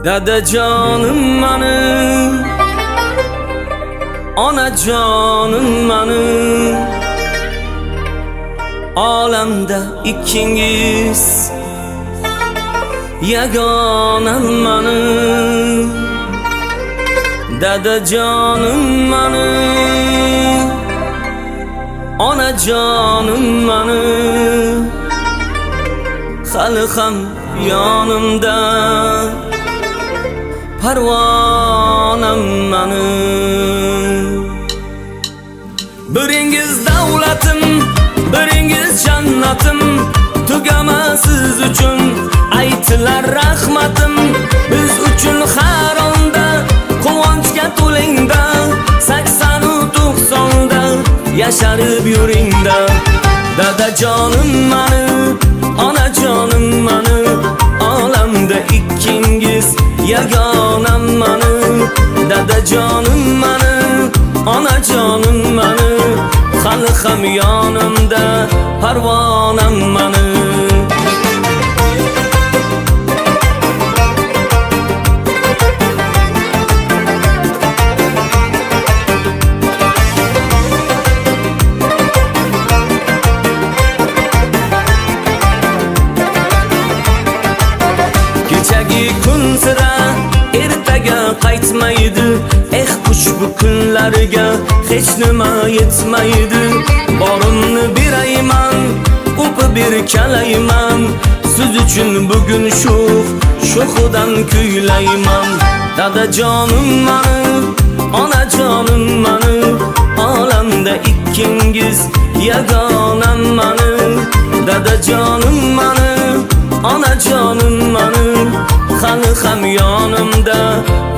Dadajonim menim, onajonim menim, olamda ikkingiz yagonam menim. Dadajonim menim, onajonim menim, hali ham yonimda parvonam menim. Biringiz davlatim, biringiz jannatim, tugamas siz uchun aytilar rahmatim. Biz uchun har onda quvonchga to'lingda, 80-90da yasharib yuringda. Dadajonim menim, onajonim menim, olamda ikkingiz yagonam menim. Dadajonim menim, onajonim menim, hali ham yonimda parvonam menim. Kechagi kun sira ertaga qaytmaydi. Ushbu kunlarga hech nima yetmaydi. Borimni berayman, o'pib berkalayman. Siz uchun bugun sho'xidan kuylayman. Dadajonim menim, onajonim menim, olamda ikkingiz yagonam menim. Dadajonim menim, onajonim menim, hali ham yonimda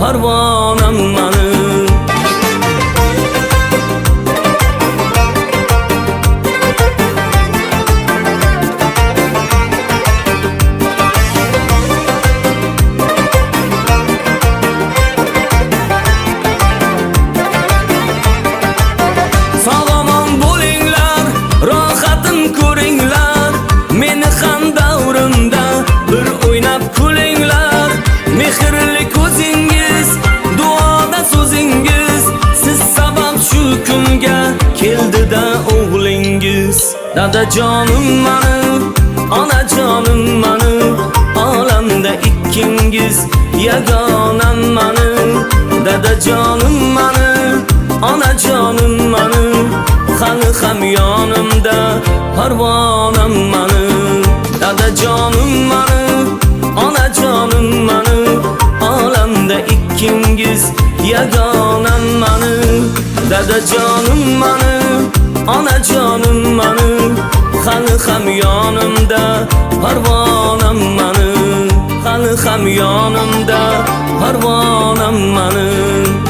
parvonam menim. Sog'omon bo'linglar, rohatim ko'ringlar, meni ham davrimda bir o'ynab kulinglar. Mehrli ko'zingiz, duoda so'zingiz, siz sabab shu kunga keldi-da o'g'lingiz. Dadajonim menim, onajonim menim, olamda ikkingiz yagonam menim. Dadajonim menim, onajonim menim, hali ham yonimda parvonam menim. Dadajonim menim, onajonim menim, olamda ikkingiz yagonam menim. Dadajonim menim, onajonim menim, hali ham yonimda parvonam menim. Hali ham yonimda parvonam menim.